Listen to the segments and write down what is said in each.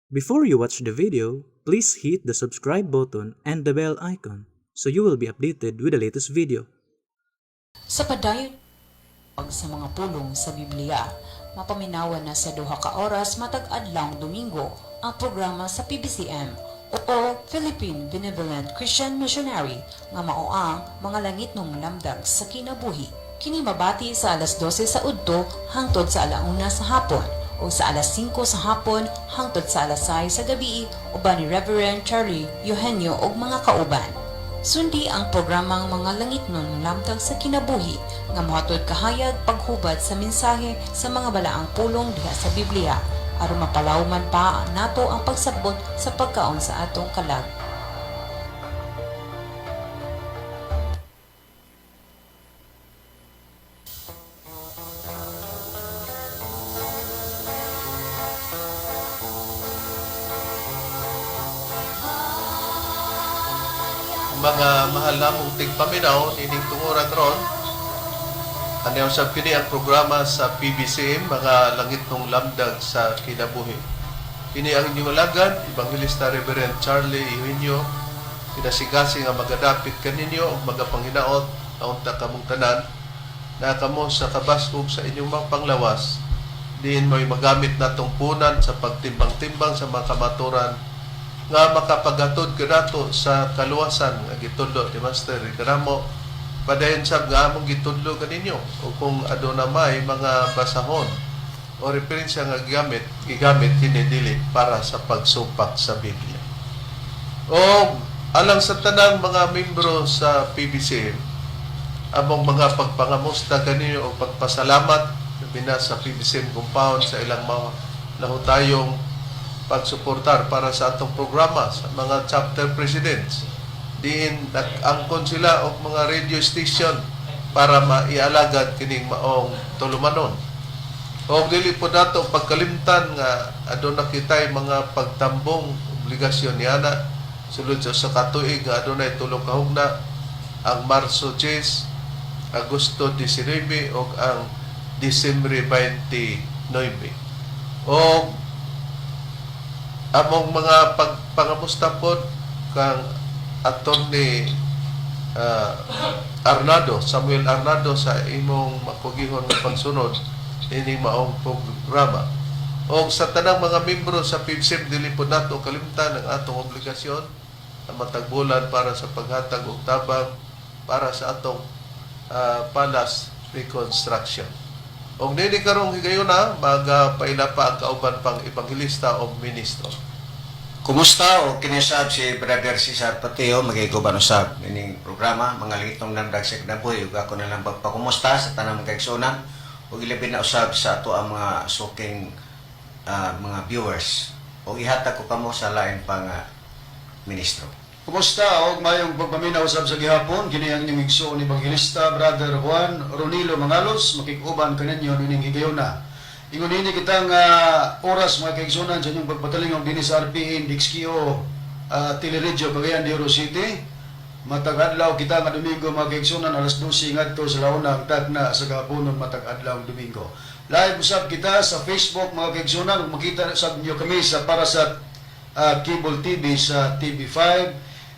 Before you watch the video, please hit the subscribe button and the bell icon so you will be updated with the latest video. Sa padayon sa mga pulong sa Biblia, mapaminawan na sa duha ka oras matag adlawng Domingo ang programa sa PBCM o Philippine Benevolent Christian Missionary nga mao ang mga langit ng lamdag sa kinabuhi. Kini mabati sa alas 12 sa udto hangtod sa alauna sa hapon o sa alas 5 sa hapon hangtod sa alas 6 sa gabi uban ni Reverend Charlie Eugenio ug mga kauban. Sundi ang programang mga langit nun lamtag sa kinabuhi nga mohatod kahayag paghubad sa mensahe sa mga balaang pulong diha sa Biblia aron mapalawman pa nato ang pagsabot sa pagkaon sa atong kalag. Mga mahal namong tigpaminaw, ining tunguran ron. Ano sa kini ang programa sa PBCM, mga langit ng lamdag sa kinabuhi. Kini ang inyong alagad, Evangelista Reverend Charlie Eugenio, pinasigasi nga magadapit kaninyo o magapanghinaot na unta kamong tanan, na kamo sa kabasog sa inyong mga panglawas, diin mo'y magamit natong punan sa pagtimbang-timbang sa mga kamaturan nga makapagatod kanato sa kaluwasan nga gitudlo ni Master kanamo padayon sab nga among gitudlo kaninyo o kung aduna may mga basahon o referensya nga gigamit kini dili para sa pagsumpak sa Biblia. O alang sa tanang mga membro sa PBCM, among mga pagpangamusta kaninyo o pagpasalamat bina sa PBCM compound sa ilang mga lahutayong pagsuportar para sa atong programa sa mga chapter presidents. Diin nag-angkon sila og mga radio station para maialagad kining maong tulumanon. O dili po nato pagkalimtan nga aduna kitay mga pagtambong obligasyon niana sulod sa katuig nga adunay tulo ka hugna ang Marso 10, Agosto 19 ug ang Disyembre 29. O among mga pagpangamusta pod kang Attorney Samuel Arnado sa imong makugihon ng pagsunod ini maong programa. O sa tanang mga membro sa PBCM, dili po nato kalimtan ang atong obligasyon na matagbulan para sa paghatag og tabang para sa atong palas reconstruction. Og nini karong higayuna magapaila pa ang kauban pang ebanghilista o ministro. Kumusta o kinisab si Brother Cesar Pateo magayguban usab ining programa mga litong lamdag sa kinabuhi ug ako na lang pagpakumusta sa tanang mga kaigsunan ug ilabi na usab sa ato ang mga suking mga viewers ug ihatag ko kamo sa lain pang ministro. Kumusta og mayong pagpaminaw usab sa gihapon kini ang inyong igsoon ni Evangelista Brother Juan Ronilo Mangalos makikuban kaninyo nining higayuna. Ingon ini kitang oras mga kaigsunan sa inyong pagpatalingog dinhi sa RPN DXQ Teleradyo Cagayan de Oro City. Matag adlaw kita nga Domingo mga kaigsunan alas 12 ngadto sa launa ang tagna sa gahaponon matag adlaw Domingo. Live usab kita sa Facebook mga kaigsunan ug makita sa inyo kami sa para sa cable TV sa TV5.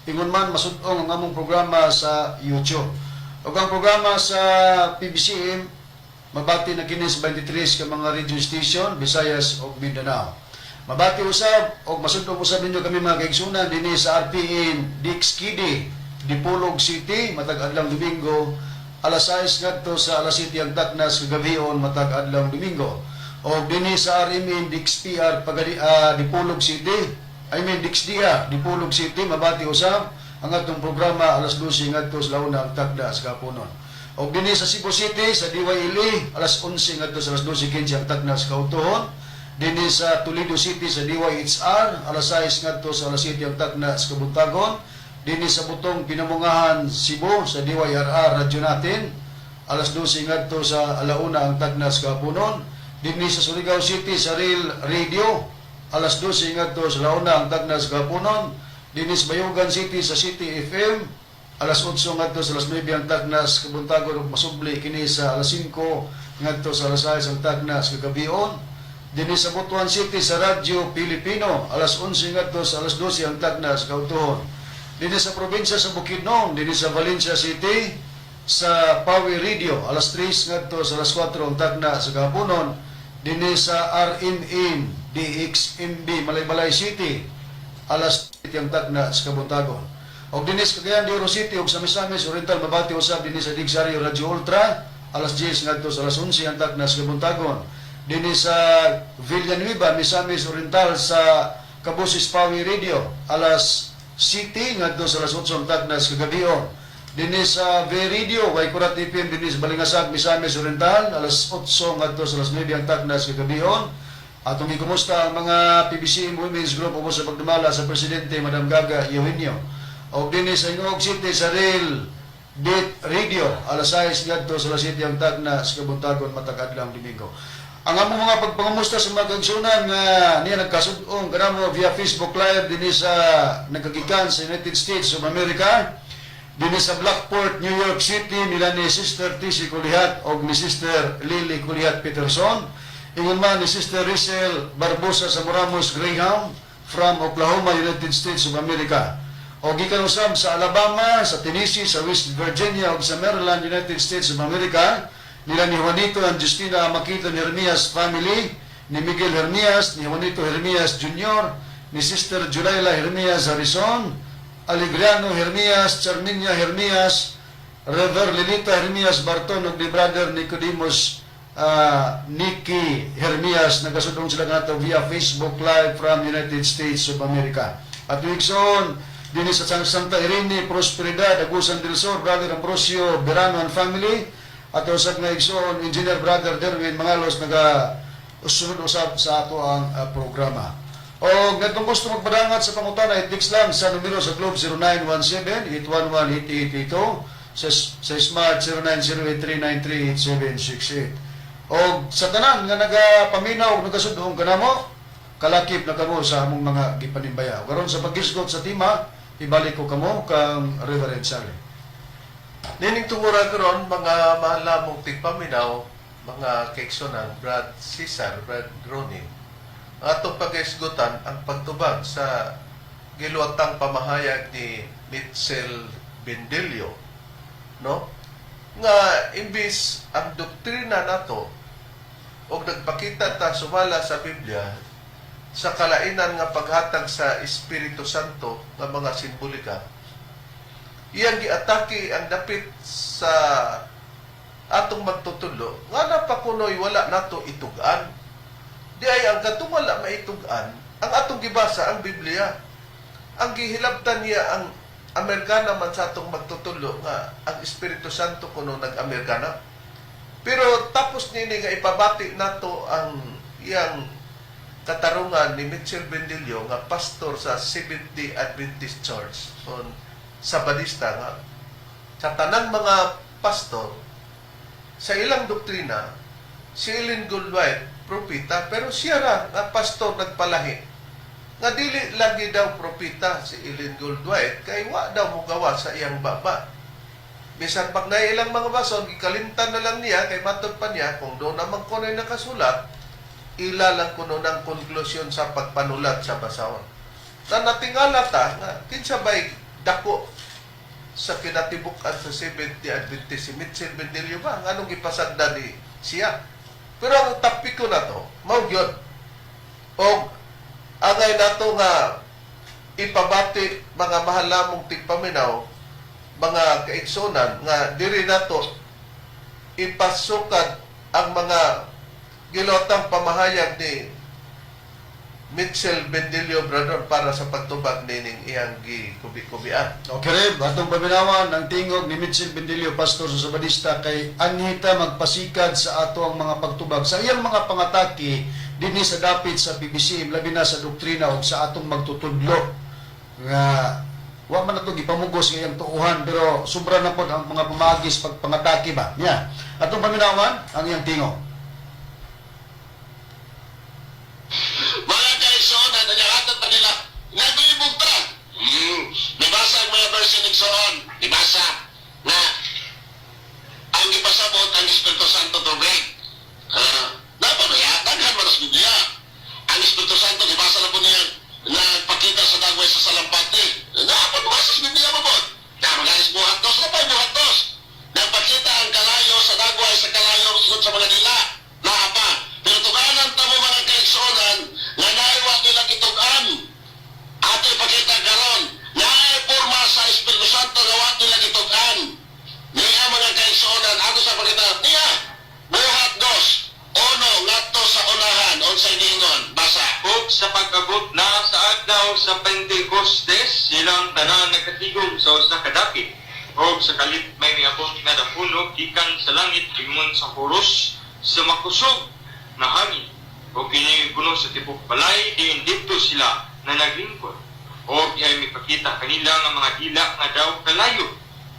Ingon man masud-ong ang among programa sa YouTube. Ug ang programa sa PBCM mabati na kini sa 23 ka mga radio station Visayas ug Mindanao. Mabati usab og masud-ong usab ninyo kami mga kaigsunan dinhi sa RPN DXKD Dipolog City matag adlaw Domingo alas 6 ngadto sa alas 7 ang taknas kagabion matag adlaw Domingo. Og dinhi sa RMN DXPR Dipolog City DXDA, Dipolog City, mabati usab ang atong programa alas 12 ngadto sa launa ang tagda sa kapunon. O dinhi sa Cebu City sa DYLE alas 11 ngadto sa alas 12:15 ang tagda sa kautuhon. Dinhi sa Toledo City sa DYHR alas 6 ngadto sa alas 7 ang tagda sa kabuntagon. Dinhi sa Butong Pinamungahan Cebu sa DYRR radyo natin alas 12 ngadto sa alauna ang tagda sa kapunon. Dinhi sa Surigao City sa Real Radio alas 12 ngadto sa launa ang tagnas gapunon. Dinis Bayugan City sa City FM alas 8 ngadto sa alas 9 ang tagnas kabuntagon ug masubli kini sa alas 5 ngadto sa alas 6 ang tagnas kagabion. dinhi sa Butuan City sa Radyo Pilipino alas 11 ngadto sa alas 12 ang tagna sa kautuhon. Dinhi sa probinsya sa Bukidnon, dinhi sa Valencia City sa Pawi Radio alas 3 ngadto sa alas 4 ang tagna sa gahaponon. Dinhi sa RMN DXMB Malaybalay City alas 7 ang tagna sa kabuntagon. Og dinhi sa Cagayan de Oro City ug sa Misamis Oriental Mabati usab dinhi sa Digsario Radio Ultra alas 10 ngadto sa alas 11 ang tagna sa kabuntagon. Dinhi sa Villanueva Misamis Oriental sa Cabusis Pawi Radio alas 7 ngadto sa alas 8 ang tagna sa kagabion. Dinhi sa V Radio way Kurat FM dinhi sa Balingasag Misamis Oriental alas 8 ngadto sa alas 9 ang tagna sa kagabion. Atong gikumusta ang mga PBC Women's Group ubo sa pagdumala sa Presidente Madam Gaga Eugenio. Og dinhi sa Ingog City sa Real Beat Radio alas 6 ngadto sa alas 7 ang tagna sa kabuntagon matag adlaw Domingo. Ang among mga pagpangamusta sa mga kaigsunan nga niya nagkasud-ong kanamo via Facebook Live dinhi sa nagagikan sa United States of America, dinhi sa Blackport, New York City nila ni Sister TC Kulihat og ni Sister Lily Kulihat Peterson. Ingon man ni Sister Rachel Barbosa sa Moramos Greyhound from Oklahoma, United States of America. O gikan usab sa Alabama, sa Tennessee, sa West Virginia ug sa Maryland, United States of America, nila ni Juanito and Justina Makita Hermias family, ni Miguel Hermias, ni Juanito Hermias Jr., ni Sister Julayla Hermias Harrison, Alegriano Hermias, Charminia Hermias, Rever Lilita Hermias Barton ug ni Brother Nicodemus Nicky Hermias. Nagasudong sila nato via Facebook Live from United States of America. At Wigson, dinhi sa Santa Irene Prosperidad, Agusan del Sur, Brother Ambrosio Berano and family, at usab nga igsoon Engineer Brother Derwin Mangalos usunod usab sa ato ang programa. O ngatong gusto magpadangat sa pangutana, i-text lang sa numero sa Globe 0917-811-8882, sa Smart 0908-393-8768. O sa tanan nga nagapaminaw ug nagasudong kanamo, kalakip na kamo sa among mga gipanimbaya. Karon sa paghisgot sa tima, ibalik ko kamo kang Reverend Sally. Nining tungura karon mga mahalamong tigpaminaw, mga kaigsunan, Brad Cesar, Brad Ronin. Atong pag-isgutan ang pagtubag sa giluwatang pamahayag ni Mitchell Bendelio, no? Nga imbis ang doktrina nato og nagpakita ta sumala sa Biblia sa kalainan nga paghatag sa Espiritu Santo nga mga simbolika, iyang giatake ang dapit sa atong magtutulo nga napakunoy wala nato itugan. Di ay ang katong wala maitugan ang atong gibasa ang Biblia. Ang gihilabtan niya ang Amerikana man sa atong magtutulo nga ang Espiritu Santo kuno nag-Amerikana. Pero tapos nini nga ipabati nato ang iyang katarungan ni Mitchell Bendelio nga pastor sa Seventh-day Adventist Church on Sabadista nga sa tanang mga pastor sa ilang doktrina si Ellen Goldwhite propita pero siya ra nga pastor nagpalahi nga dili lagi daw propita si Ellen Goldwhite kay wa daw mogawa sa iyang baba. Bisan pag na ilang mga bason gikalimtan na lang niya kay matud pa niya kung do naman ko na nakasulat ilalang kuno ng konklusyon sa pagpanulat sa basahon. Na natingala ta nga kinsa bay dako sa kinatibukan sa Seventh-day Adventist si Mitchell Bendelio ba anong gipasagda ni siya. Pero ang topic ko na to mao gyud og angay nato nga ipabati mga mahalamong tigpaminaw, mga kaigsunan nga diri nato ipasukad ang mga gilotang pamahayag ni Mitchell Bendelio brother para sa pagtubag nining iyang gikubi-kubian. Okay, atong paminawan ang tingog ni Mitchell Bendelio, pastor sa Sabadista, kay anhita magpasikad sa ato ang mga pagtubag sa iyang mga pangataki dinhi sa dapit sa PBC, labi na sa doktrina o sa atong magtutudlo nga wa man nato gipamugos nga iyang tuuhan pero sobra na pod ang mga pamagis pagpangataki ba niya. Atong paminawan ang iyang tingog. Mga kaigsoon na nanyahatod pa nila nagulibog ta. Nabasa ang mga verse ng Igsoon. Nabasa na ang ipasabot ang Espiritu Santo tubig. Dapat na yatan man sa Biblia. pag-abot na sa adlaw sa Pentecostes, silang tanan nagkatigom sa usa ka dapit. O sa kalit may miabot nga dapulo gikan sa langit ingon sa huros sa makusog na hangin. O kini puno sa tibok balay, diin dito sila na naglingkod. O iyay mipakita kanila nga mga dila nga daw kalayo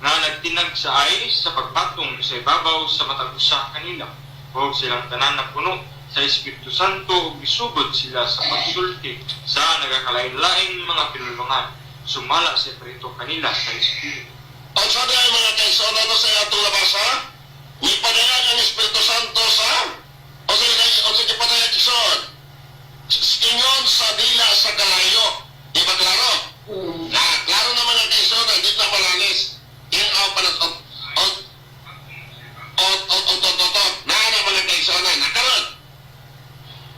nga nagtinag sa ayos sa pagpatong sa ibabaw sa matag usa kanila. O silang tanan na puno sa Espiritu Santo ug gisugod sila sa pagsulti sa nagakalain-laing mga pinulungan. Sumala sa Espiritu kanila sa Espiritu. Ang sabi ay mga kaisonan no sa atong labasa, ipadayag ang Espiritu Santo sa o sa ipadayag ison ingon sa dila sa kalayo. Di ba klaro? Na, klaro naman ang kaisonan, di na malalis. Inaw pa na na naman ang kaisonan. Nakaroon.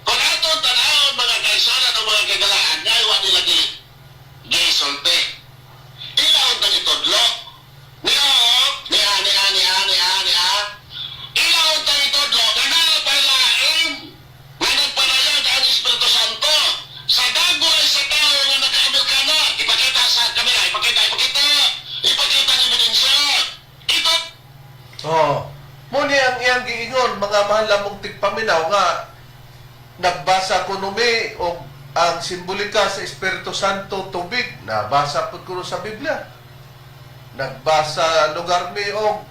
Kung atong tanawon mga kaisonan o mga kagalaan, ngayon nila gisulti. Ilaon na itodlo. Niya. Ilaon na itodlo. Nanapalain. Na nagpanayag ang Espiritu Santo. Sa dagoy sa tao na naka-Amerikano. Ipakita sa kamera. Ipakita ang ebidensya. Ito. Muni ang iyang giingon, mga mahal lamong tigpaminaw nga nagbasa ko numi o ang simbolika sa Espiritu Santo tubig, nabasa po ko sa Biblia. Nagbasa lugar mi o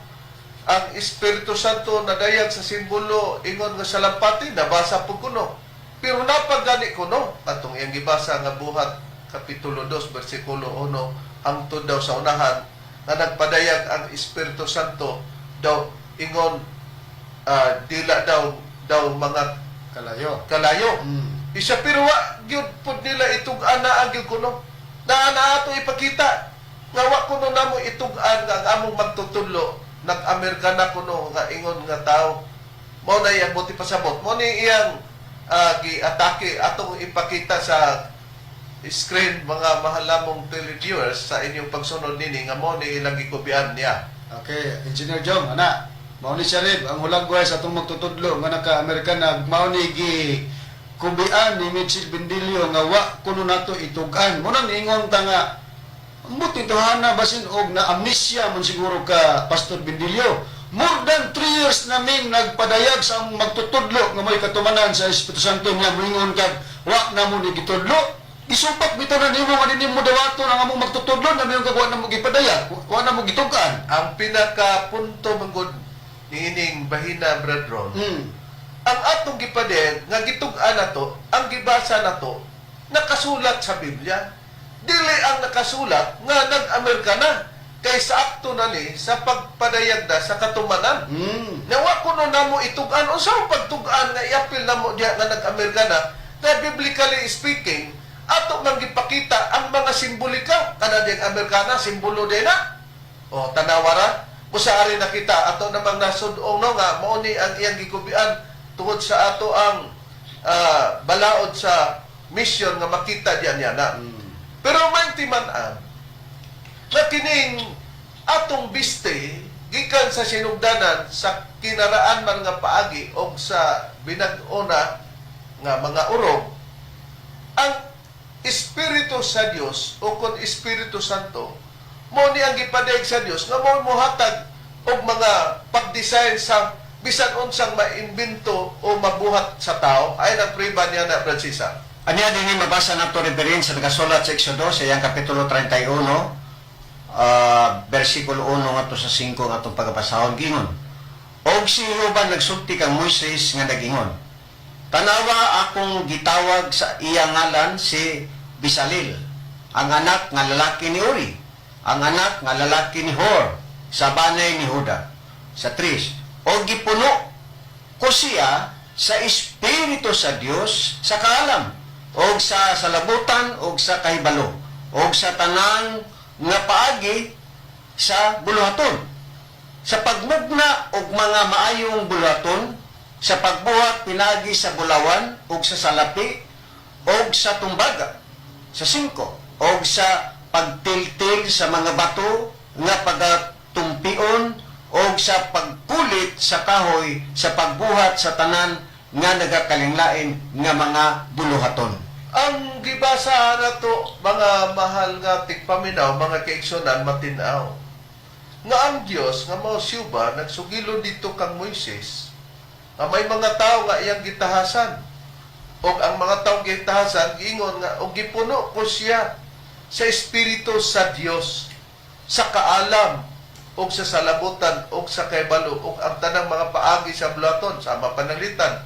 ang Espiritu Santo nadayag sa simbolo ingon nga salampati, nabasa po ko no. Pero napagani ko no, atong iyang gibasa nga buhat Kapitulo 2, versikulo 1, hangtod daw sa unahan, na nagpadayag ang Espiritu Santo daw ingon dila daw mga kalayo. Isa pero wa gyud pud nila itug-an na gyud kuno. Na ato ipakita nga wa kuno namo itug-an nga ang among magtutudlo nag-Amerikana kuno nga ingon nga tao. Mao na iyang buti pasabot. Mao ni iyang gi-atake atong ipakita sa screen mga mahal lamong televiewers sa inyong pagsunod nini nga mao ni ilang gikubian niya. Okay, Engineer Jong, ana. Mao ni siya rin, ang hulagway sa itong magtutudlo nga naka-Amerikana, mao ni kubian ni Mitchell Bendilio nga wa kuno nato itugan. Muna niingon ta nga, buti tuhana basin og na amnesia man siguro ka Pastor Bendilio. More than 3 years namin nagpadayag sa magtutudlo nga may katumanan sa Espiritu Santo nga moingon kag wa na mo ni gitudlo. Isupak bitaw na nimo nga dinimo dawato nga among magtutudlo na mayon kag wa na mo gipadayag, wa na mo gitugan. Ang pinaka-punto mangod niining bahina Brad Ron, ang atong gipadayag nga gitug-an nato, ang gibasa nato nakasulat sa Biblia. Dili ang nakasulat nga nag-Amerikana kay sa akto na ni sa pagpadayag na sa katumanan. Nawa kuno namo itugan unsa ang pagtugan nga iapil namo diha nga nag-Amerikana na biblically speaking ato man gipakita ang mga simbolika kana diyang Amerikana simbolo din na. O tanawara usaari nakita ato namang nasud-ong no nga mao ni ang iyang gikubian tungod sa ato ang balaod sa mission nga makita diyan niya na. Pero maintiman-an na kining atong biste gikan sa sinugdanan sa kinaraan man nga paagi o sa binag-ona nga mga urog ang Espiritu sa Dios o kon Espiritu Santo mo ni ang gipadayag sa Dios nga mo mohatag og mga pag-design sa bisan unsang maimbento o mabuhat sa tao ay nagpriba niya na Francisa. Anya din mabasa nato reference sa nagasulat sa Exodo sa iyang kapitulo 31, versikulo 1 ngadto sa 5 ngatong pagabasahon gingon. Og si Jehova nagsulti kang Moises nga nagingon. Tanawa akong gitawag sa iyang ngalan si Bisalil, ang anak nga lalaki ni Uri, ang anak nga lalaki ni Hor, sa banay ni Huda. Sa 3, og gipuno ko siya sa Espiritu sa Dios sa kaalam, og sa salabutan, og sa kahibalo, og sa tanan nga paagi sa buluhaton, sa pagmugna og mga maayong buluhaton, sa pagbuhat pinagi sa bulawan, og sa salapi, og sa tumbaga. Sa 5, og sa pagtiltil sa mga bato nga pagatumpion, og sa pagkulit sa kahoy, sa pagbuhat sa tanan nga nagakalinglain nga mga buluhaton. Ang gibasa na to, mga mahal nga tigpaminaw, mga kaigsunan, matinaw. Nga ang Dios nga mao siyuba nagsugilo dito kang Moises, nga may mga tao nga iyang gitahasan. O ang mga taong gitahasan, giingon nga, o gipuno ko siya sa Espiritu sa Dios, sa kaalam, o sa salabutan, o sa kaibalo, o ang tanang mga paagi sa bulaton, sa mapanalitan,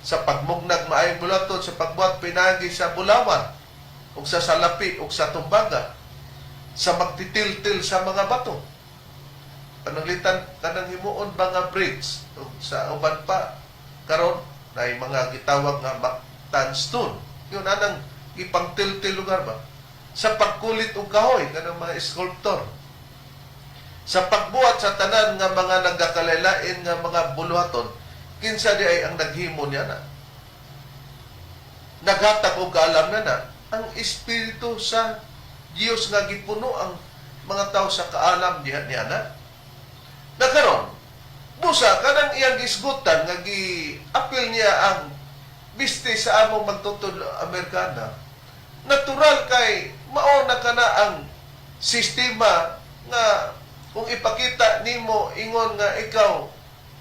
sa pagmugnag maayong bulaton, sa pagbuhat pinagi sa bulawan, o sa salapi, o sa tumbaga, sa magtitil-til sa mga bato. Pananglitan kanang himuon mga bridge, o sa uban pa, karon na mga gitawag nga baktan stone. Yun anang ipangtil-til lugar ba? Sa pagkulit og kahoy, kanang mga sculptor. Sa pagbuhat sa tanan nga mga nagkakalailain nga mga buluhaton, kinsa di ay ang naghimo niya na. Naghatag og kaalam na ang Espiritu sa Dios nga gipuno ang mga tao sa kaalam niya na. Nagkaroon, busa kanang iyang gisgutan nga gi-apil niya ang biste sa among magtutod Amerikana. Natural kay mauna ka na ang sistema nga kung ipakita nimo ingon nga ikaw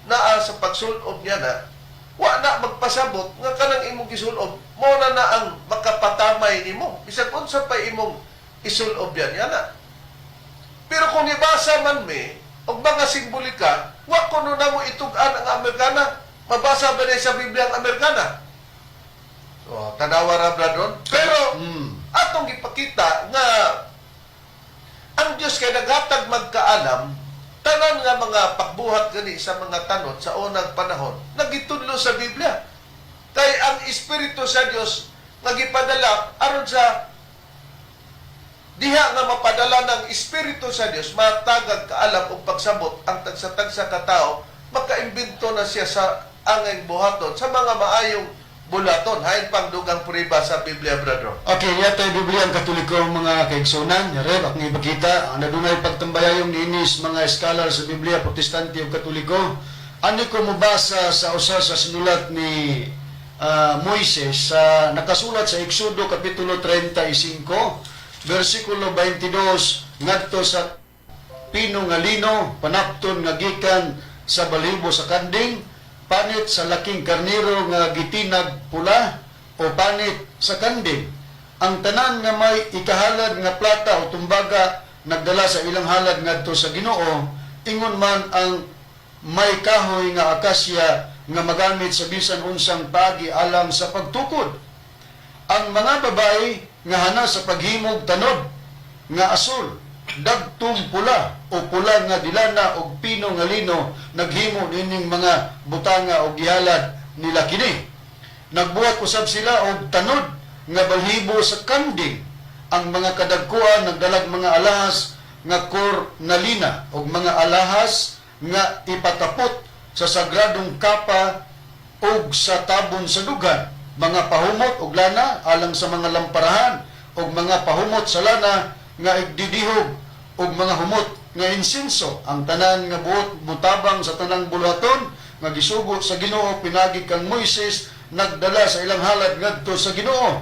naa sa pagsulob niya na, wa na magpasabot nga kanang imong gisulob, mo na ang makapatamay nimo. Bisag unsa pa imong isulob yan na. Pero kung ibasa man mi, og mga simbolika, wa kuno na mo itug-an ang Amerikana. Mabasa ba sa Biblia ang Amerikana? So, tanawa ra bradron. Pero, atong ipakita nga ang Diyos kay naghatag magkaalam, tanan nga mga pagbuhat gani sa mga tanod sa unang panahon, nagitudlo sa Biblia. Kay ang Espiritu sa Dios nga gipadala aron sa diha nga mapadala ng Espiritu sa Dios, matagag kaalam o pagsabot ang tagsa-tagsa ka tao, makaimbento na siya sa angay buhaton sa mga maayong bulaton. Hain pang dugang puriba sa Biblia, brother. Okay, yata yung Biblia ang Katoliko mga kaigsunan. Yare, akong ipakita. Ang nadunay pagtambayayong niinis mga eskalar sa Biblia, Protestante o Katoliko. Ano ko mabasa sa usa sa sinulat ni Moises sa nakasulat sa Exodo Kapitulo 35, versikulo 22, ngadto sa pino nga lino, panapton nga gikan sa balibo sa kanding, panit sa laking karniro nga gitinag pula o panit sa kanding. Ang tanan nga may ikahalad nga plata o tumbaga nagdala sa ilang halad ngadto sa Ginoo, ingon man ang may kahoy nga akasya nga magamit sa bisan unsang paagi alang sa pagtukod. Ang mga babae nga hana sa paghimog tanod nga asul, dagtong pula o pula nga dilana og pino nga lino, naghimo nining mga butanga o gihalad nila kini. Nagbuhat usab sila og tanod nga balhibo sa kanding. Ang mga kadagkuan nagdalag mga alahas nga kornalina og mga alahas nga ipatapot sa sagradong kapa og sa tabon sa dugan, mga pahumot og lana alang sa mga lamparahan og mga pahumot sa lana nga igdidihog og mga humot nga insenso. Ang tanan nga buot mutabang sa tanang buluhaton nga gisugo sa Ginoo pinagi kang Moises nagdala sa ilang halad ngadto sa Ginoo.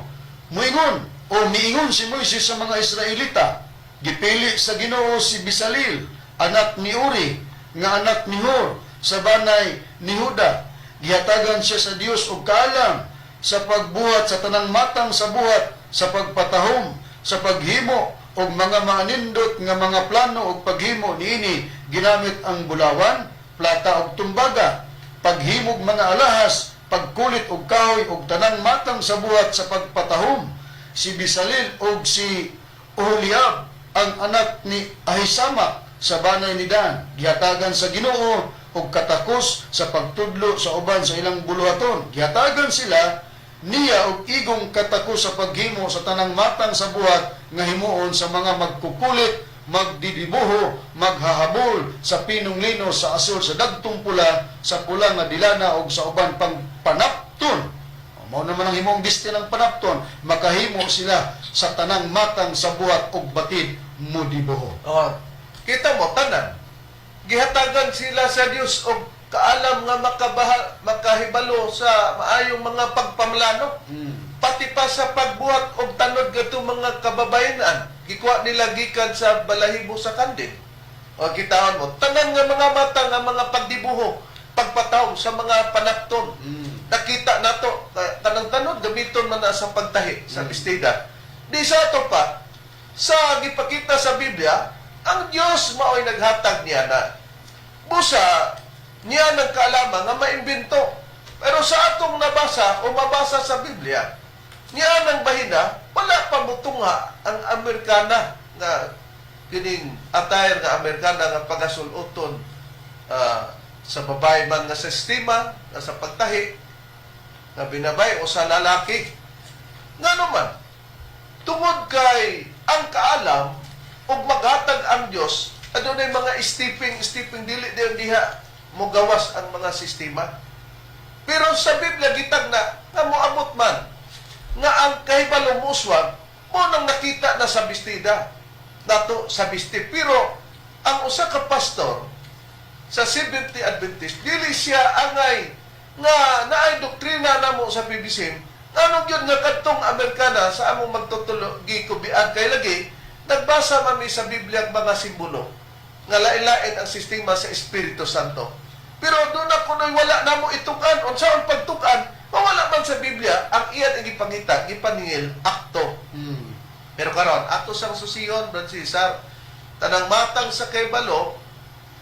Muingon o miingon si Moises sa mga Israelita, gipili sa Ginoo si Bisalil, anak ni Uri, nga anak ni Hur, sa banay ni Huda. Gihatagan siya sa Dios og kaalam sa pagbuhat sa tanang matang sa buhat, sa pagpatahom, sa paghimo og mga manindot nga mga plano og paghimo niini ginamit ang bulawan, plata og tumbaga, paghimog mga alahas, pagkulit og kahoy og tanang matang sa buhat sa pagpatahom. Si Bisalil og si Oholiab ang anak ni Ahisama sa banay ni Dan, gihatagan sa Ginoo og katakos sa pagtudlo sa uban sa ilang buluhaton. Gihatagan sila niya og igong katakos sa paghimo sa tanang matang sa buhat nga himuon sa mga magkukulit, magdidibuho, maghahabol sa pinong lino, sa asul, sa dagtong pula, sa pula nga dilana og sa uban pang panapton. Mao naman ang himong biste ng panapton, makahimo sila sa tanang matang sa buhat og batid mo dibuho. Kita mo tanan, gihatagan sila sa Dios og kaalam nga makahibalo sa maayong mga pagpamlano. pati pa sa pagbuhat og tanod gatong mga kababayenan, gikuha nila gikan sa balahibo sa Kandil. O kitahon mo, tanan nga mga mata nga mga pagdibuho, pagpataw sa mga panakton. Nakita nato kanang tanod gamiton man na sa pagtahi sa bestida. Di sa ato pa sa gipakita sa Biblia, ang Dios mao'y naghatag niya na busa niya ng kaalaman nga maimbento. Pero sa atong nabasa o mabasa sa Biblia, niya ng bahina, wala pa mutungha ang Amerikana nga kining attire nga Amerikana nga pagasuluton sa babae man nga sa sistema, nga sa pagtahi, nga binabay o sa lalaki. Nga naman, tungod kay ang kaalam o maghatag ang Diyos, adunay mga stepping dili diha mo gawas ang mga sistema. Pero sa Biblia gitag na nga moabot man nga ang kahibalo muswag mo nang nakita na sa bestida nato sa besti. Pero ang usa ka pastor sa Seventh Adventist dili siya angay nga naay doktrina namo sa PBC anong yun nga kadtong Amerikana sa among magtutulo gikubian kay lagi nagbasa mami sa Biblia mga simbolo nga lain-lain ang sistema sa Espiritu Santo. Pero doon ako na'y wala na mo itukan. O saan pagtukan, mawala man sa Biblia, ang iyan ang ipangita, ipaningil, akto. Pero karon ato sang susiyon, Brad Cesar, tanang matang sa kaybalo,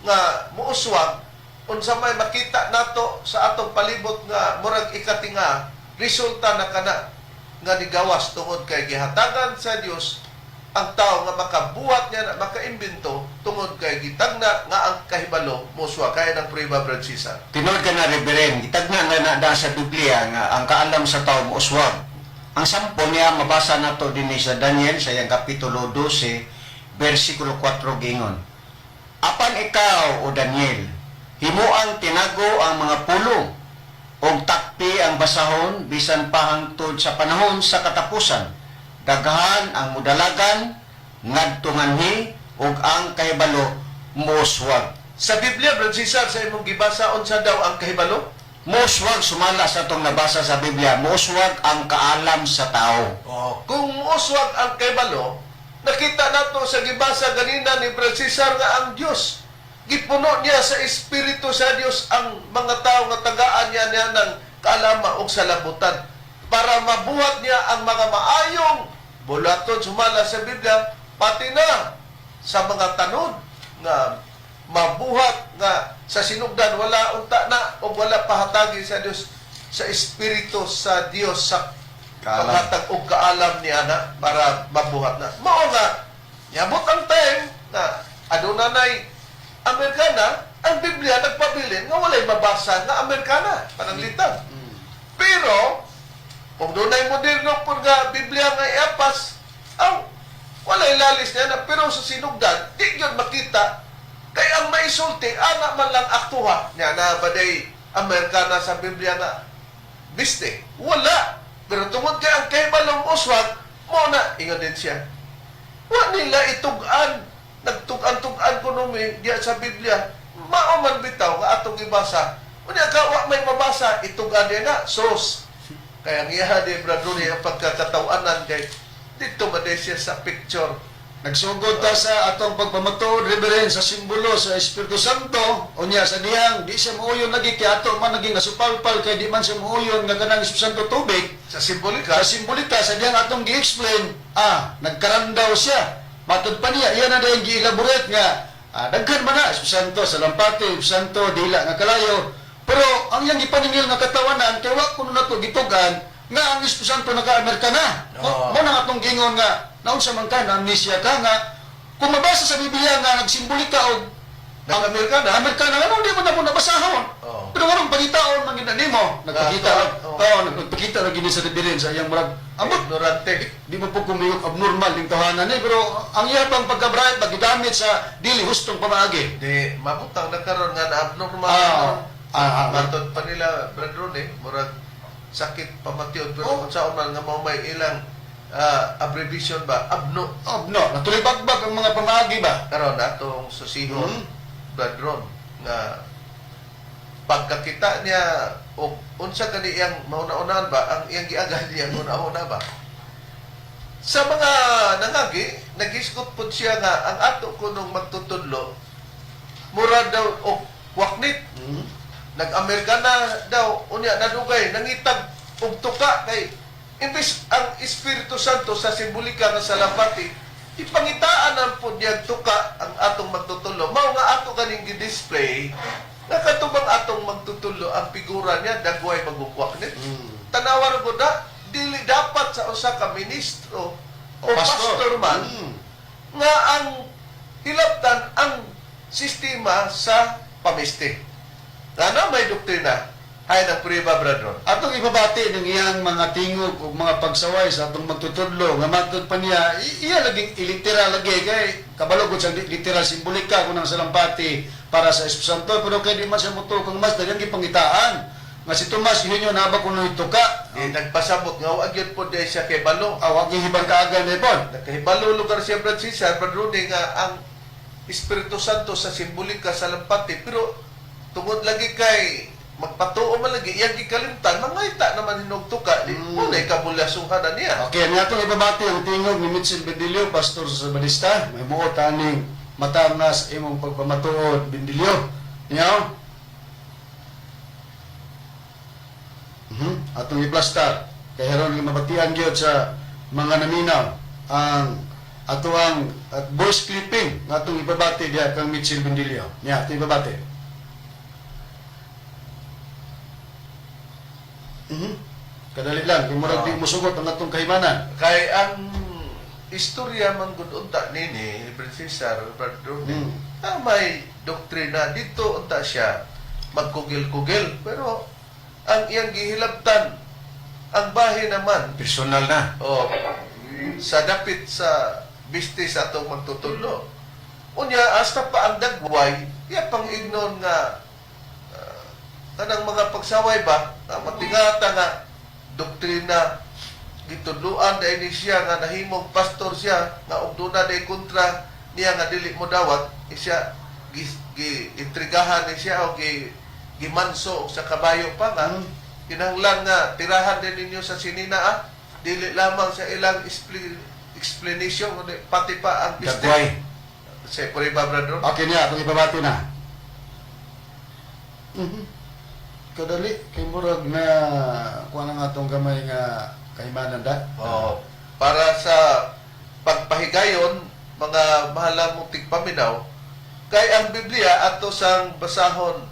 nga muuswag, unsa may makita nato sa atong palibot nga murag ikatinga, resulta na kana, nga nigawas tungod kay gihatagan sa Dios ang tao nga makabuhat niya na makaimbento tungod kay gitagna nga ang kahibalo muswa kaya ng prueba, Brad Cesar. Tinod ka na, Reverend, gitagna nga na sa Biblia nga ang kaalam sa tao mouswag. Ang sampo niya mabasa nato din sa Daniel sa iyang kapitulo 12, versikulo 4 gingon. Apan ikaw o Daniel, himuang tinago ang mga pulong og takpi ang basahon bisan pa hangtod sa panahon sa katapusan. Daghan ang mudalagan ngadto nganhi ug ang kahibalo mouswag. Sa Biblia, Brad Cesar, sa imong gibasa unsa daw ang kahibalo? Mouswag sumala sa tong nabasa sa Biblia, mouswag ang kaalam sa tao. Kung muswag ang kahibalo, nakita nato sa gibasa ganina ni Brad Cesar nga ang Dios gipuno niya sa Espiritu sa Dios ang mga tao nga tagaan niya ng kaalama og salabutan para mabuhat niya ang mga maayong bulaton sumala sa Biblia pati na sa mga tanod nga mabuhat nga sa sinugdan wala unta na o wala pahatagi sa Dios sa Espiritu sa Dios sa paghatag og kaalam niya na para mabuhat na. Mao nga nyabot ang time na adunay Amerikana ang Biblia nagpabilin nga walay mabasa nga Amerikana pananglitan. Pero kung dunay moderno po nga Biblia nga iapas, walay lalis niya na, pero sa sinugdan, di yun makita, kay ang maisulti, anak man lang aktuha, niya na baday Amerikana sa Biblia nga, biste, wala. Pero tungod kay ang kahibalo muswag, mo na, ingon din siya. Wa nila itugan, nagtugan-tugan ko numi, diya sa Biblia, maoman bitaw, nga atong ibasa, unya ka, wa may mabasa, itugan din na, sos, kaya ang iya di Brad Rooney ang pagkakatawanan kay dito maday siya sa picture. Nagsugod ta sa atong pagpamatuod, Reverend, sa simbolo sa Espiritu Santo, unya sa diyang, di siya muuyon lagi, kaya ato man naging nasupalpal, kaya di man siya muuyon nga kanang Espiritu Santo tubig. Sa simbolika, Sa diyang atong gi-explain, nagkarandaw siya. Matod pa niya, iyan na dahil gi-elaborate nga, daghan man na, Espiritu Santo sa lampati, Espiritu Santo, dila nga kalayo. Pero ang iyang ipaningil nga katawanan, kaya wak kuno na ito gitugan, nga ang Espiritu Santo naka-Amerika na. Mo na atong gingon nga, naunsa man ka, na amnesia ka nga, kung mabasa sa Biblia nga, nagsimbolika o nag-Amerikana, ano, di mo na po nabasahon. Pero warong pagitaon, man ginani mo, nagpakita lang gini sa Reverend sa iyang marag, ignorante. di mo po kumiyok abnormal yung tahanan pero ang iya pang pagka-bright, pagkidamit sa dili hustong pamaagi. Di, mabutang nagkaroon nga na abnormal. Matod pa nila, Brad Rooney, murag sakit pamatiod, pero kung saan man nga mo may ilang abbreviation ba, abno. Natulibagbag ang mga pamaagi ba? Karon atong susihon, Brad Ron, nga pagkakita niya o unsa kani iyang mauna-unahan ba ang iyang giagad niya una-una ba sa mga nangagi nagisgot pud siya nga ang ato kunong magtutudlo mura daw og waknit nag-Amerikana daw unya nadugay nangitag og tuka kay imbes ang Espiritu Santo sa simbolika nga salampati ipangitaan ang po niya tuka ang atong magtutulo mao nga ato kaning gi-display nga katubang atong magtutulo ang figura niya dagway magbukwaknit tanawan ko na dili dapat sa usa ka ministro o pastor man nga ang hilabtan ang sistema sa pamiste. Ano may doktrina? Hay ng priba, brother. Atong ibabati ng iyang mga tingog o mga pagsaway sa atong magtutudlo nga matod pa niya iya laging iliteral lagi kay kabalo gud sa literal simbolika kunang salampati para sa Espiritu Santo pero kay di man siya muto kung mas dalang gipangitaan nga si Tomas yun naba kuno ituka Nagpasabot nga wag yun po dahil siya kay Balo. awag gihibang kaagan ni Bon. Nagkahibalo lugar siya, Brad Cesar, Brad Rudy, nga ang Espiritu Santo sa simbolika sa lampati pero tungod lagi kay magpatuo man lagi iyang gikalimtan mangayta naman hinog tuka di mo na ikabulyasuhan na niya. Okay, niya itong ibabati ang tingog ni Mitchell Bendilio, pastor sa Balista. May muot aning matangas imong pagpamatuod, Bendilio. Niya? Atong i-plastar. Kaya ron yung mabatian gyud sa mga naminaw ang atuang at voice clipping nga atong ibabati diya kang Mitchell Bendilio. Niya, ito ibabati. Kadali lang, kung murag di musugot ang atong kahimanan. Kay ang istorya man gud unta nini, Brad Cesar, Brad Rudy, may doktrina dito unta siya magkugil-kugil pero ang iyang gihilabtan ang bahin naman Personal na. sa dapit sa bistis atong magtutudlo. Unya hasta pa ang dagway, iya pang ignon nga kanang mga pagsaway ba, nga matingata nga doktrina gitudluan dahil ni siya nga nahimong pastor siya nga og duna day kontra niya nga dili mo dawat siya intrigahan ni siya o gimanso sa kabayo pa nga kinahanglan nga tirahan din ninyo sa sinina dili lamang sa ilang explanation kundi pati pa ang business Dagway. sa Puriba, brother. Okay niya, itong ibabati na. Kadali, kay murag na kuha na nga itong gamay nga kahimanan da. Para sa pagpahigayon, mga mahal mong tigpaminaw, kay ang Biblia ato sang basahon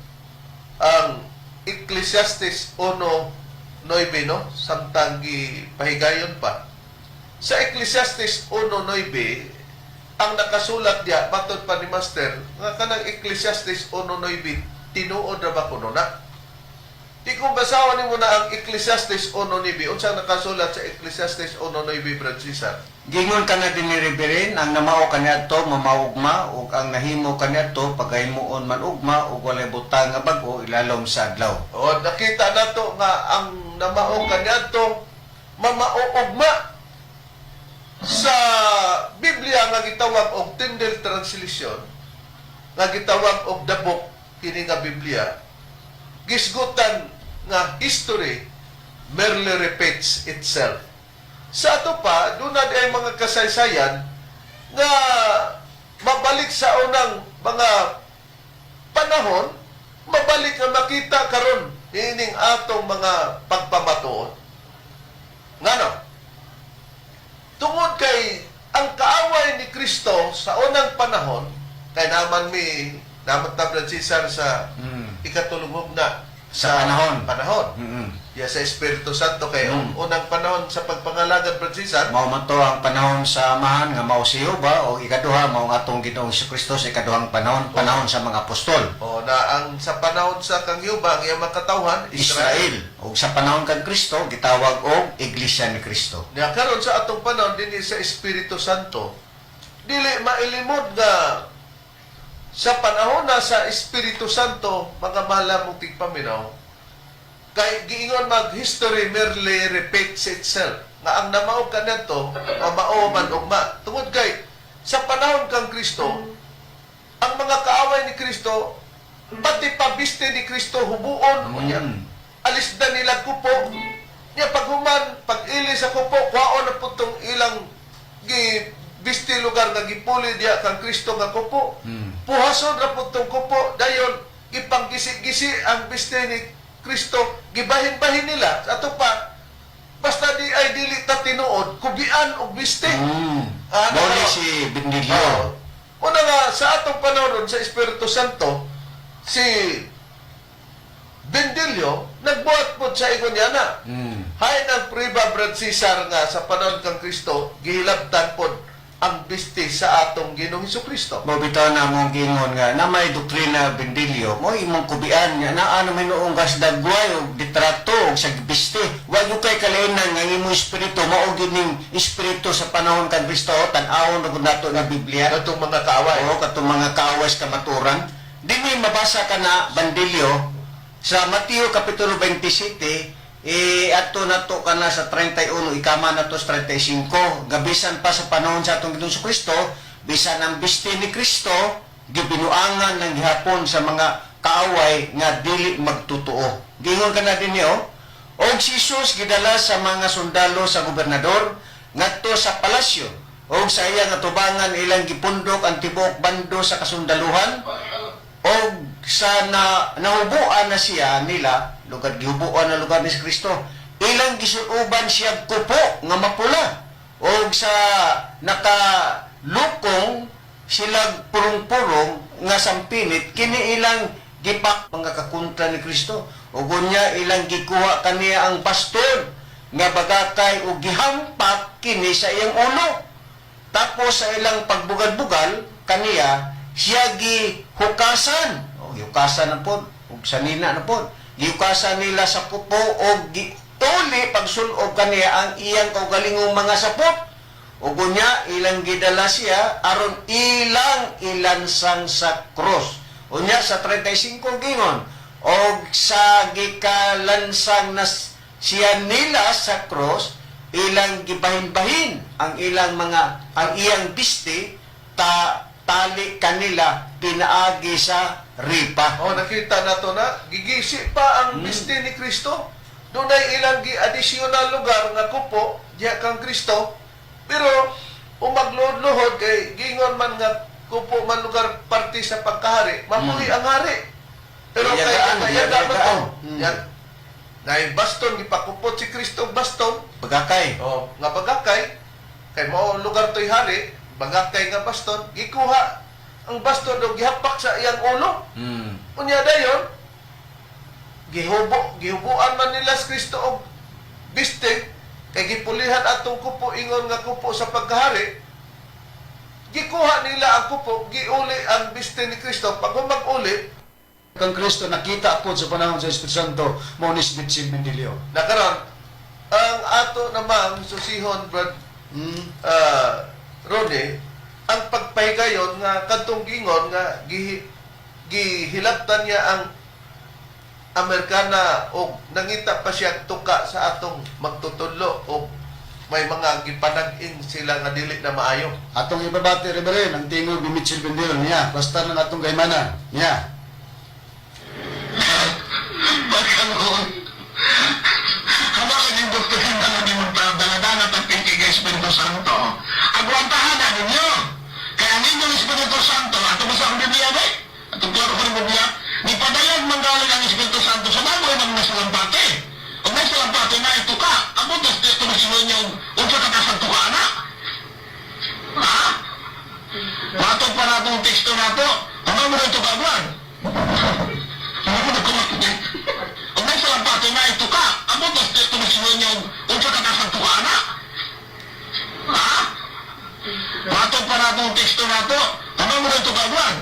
ang Ecclesiastes 1:9 no, samtang gipahigayon pa. Sa Ecclesiastes 1:9 ang nakasulat diya matod pa ni Master nga kanang Ecclesiastes 1:9 tinuod ra ba kuno na? Di kung basawan nimo na ang Ecclesiastes 1:9 unsa nakasulat sa Ecclesiastes 1:9, Brad Cesar? Gingon ka na din ni Reverend, ang namao kaniadto mamaugma ug ang nahimo kaniadto pagaymuon man ugma ug walay butang nga bag-o ilalom sa adlaw. O nakita nato nga ang namao kaniadto mamaugma sa Biblia nga gitawag og Tyndale Translation nga gitawag og the book kini nga Biblia gisgutan nga history merely repeats itself. Sa ato pa, doon na ay mga kasaysayan nga mabalik sa unang mga panahon, mabalik nga makita karon ining atong mga pagpamatuod. Ngano? Tungod kay ang kaaway ni Kristo sa unang panahon, kay naman tablan Cesar sa ikatulong na Sa panahon. Ya sa Espiritu Santo kay unang panahon sa pagpangalagan, Brad Cesar. Mao man to ang panahon sa amahan nga mao si Jehova o ikaduha mao nga atong Ginoong Kristo sa ikaduhang panahon sa mga apostol. O na ang sa panahon sa kang Yuba, ang iyang makatawhan, Israel. Israel. O sa panahon kang Kristo gitawag og Iglesia ni Kristo. Nya karon sa atong panahon dinhi sa Espiritu Santo, dili mailimod nga sa panahon na sa Espiritu Santo, mga mahal mong tigpaminaw, kay giingon mag-history merely repeats itself. Nga ang namaog ka neto, mao man ugma. Tungod kay, sa panahon kang Kristo, ang mga kaaway ni Kristo, pati pabiste ni Kristo hubuon. alis na nila kupo. Niya paghuman, pag-ili sa kupo, kwaon na po itong ilang bisti lugar nga gipuli diya kang Kristo nga kupo. Puhason na po itong kupo. Dayon, ipanggisi-gisi ang bisti ni Kristo. Gibahin-bahin nila. Sa ato pa, basta di ay dili ta tinuod, kubian o bisti. Muli si Bendilio. Una nga, sa atong panahon sa Espiritu Santo, si Bendilio, nagbuhat po sa ingon niya na. Hay ng priba Brad Cesar nga sa panahon kang Kristo, gihilabtan po ang bisti sa atong Ginoong Hesukristo. Mabitaw na mong gingon nga na may doktrina Bendilio mo imong kubian nga naa na may noong gas dagway o ditrato o sa gibiste wag yung kay kalainan nga imong espiritu mao gyud ning espiritu sa panahon kang Kristo tan-awon na gud nato nga Biblia Katong mga kaaway. o katong mga kawas kamaturan dinhi mabasa ka na Bendilio sa Mateo kapitulo 27 ato nato ka na sa 31 ikama na to sa 35 gabisan pa sa panahon sa atong Ginoong Kristo bisan ang bisti ni Kristo gibinuangan ng gihapon sa mga kaaway nga dili magtotoo gingon ka na dinhi og si Jesus gidala sa mga sundalo sa gobernador ngadto sa palasyo og sa iyang atubangan ilang gipundok ang tibuok bando sa kasundaluhan og sa nahubuan na siya nila lugar gihubuan na lugar ni Kristo ilang gisuuban siya kupo nga mapula og sa nakalukong sila purong-purong nga sampinit kini ilang gipak mga kakontra ni Kristo ug unya ilang gikuha kaniya ang baston nga bagakay ug gihampak kini sa iyang ulo tapos sa ilang pagbugad-bugal kaniya siya gihukasan yukasan na po, ug sanina na po. Yukasan nila sa kupo o tuli pagsulob kaniya ang iyang kaugalingong mga sapot. Ug unya ilang gidala siya aron ilang ilansang sa cross. Unya sa 35 gingon og sa gikalansang na siya nila sa cross ilang gibahin-bahin ang iyang bisti tali kanila pinaagi sa ripa. Nakita na to na, gigisi pa ang bisti ni Kristo. Doon ay ilang additional lugar nga kupo, diya kang Kristo. Pero, umagluhod-luhod kay gingon man nga kupo man lugar parte sa pagkahari, mamuhi ang hari. Pero kay kayada man to. Yan. Ngay baston, gipakupot si Kristo baston. Bagakay. Nga bagakay, kay mao lugar to'y hari, bagakay nga baston, gikuha ang baston o gihapak sa iyang ulo. Unya dayon, gihubuan man nila sa Kristo og bistig, kay gipulihan atong kupo, ingon nga kupo sa pagkahari, gikuha nila ang kupo, giuli ang bistig ni Kristo. Pag mag-uli, Kang Kristo nakita po sa panahon sa Espiritu Santo mo ni Bitsin Bendilio. nakaroon, ang ato namang susihon, Brad Ronnie, ang pagpahigayon nga kadtong gingon nga gihilabtan niya ang Amerikana o nangita pa siya tuka sa atong magtutudlo o may mga gipanag-in sila nga dili na maayo. Atong ibabati rin ang tingog ni Mitchell Bendilio niya. Basta ng atong kaimanan niya. Habakan yung doktorin na namin magpadaladana at pintigay Espiritu Santo. Agwantahan na ninyo. Kaya ninyong Espiritu Santo, ato mo sa Biblia ba? Atong klaro ko ng Biblia, nipadalag manggaling ang Espiritu Santo sa bago ng nasalampate. Kung may salampate na ito ka, ang butas dito na sinunyong unsa katasang tuka na. Ha? Matog pa na itong teksto na ito, ano mo na ito kaagwan? Hindi ko nagkumakit. Kung may salampate na ito ka, ang butas dito na sinunyong unsa katasang tuka na. Ha? Matog pa na itong teksto na ito, ano mo na ito kaagwan?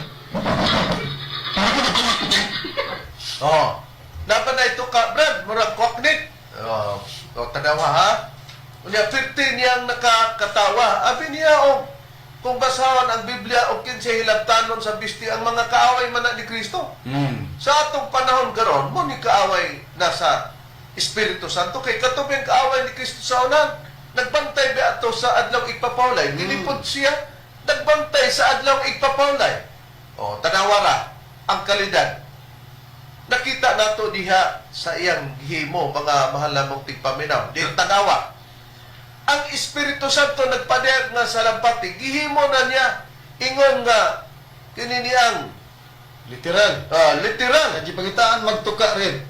Hindi ko nagkumakit. Dapat na ito ka, Brad, murag kwaknit. Tanawa ha? Unya 15 niyang nakakatawa. Abi niya kung basahan ang Biblia o kinsa hilabtanon sa bisti ang mga kaaway man na ni Kristo. Sa atong panahon karon, mo ni kaaway nasa Espiritu Santo kay katubing kaaway ni Kristo sa unan. Nagbantay ba ato sa adlaw igpapawlay? Nilipod siya, nagbantay sa adlaw igpapawlay. Tanawara ang kalidad. nakita nato diha sa iyang gihimo mga mahal namong tigpaminaw di tanawa ang Espiritu Santo nagpadayag nga sa lampati gihimo na niya ingon nga kini niyang Literal. literal Kaya pagitaan magtuka rin.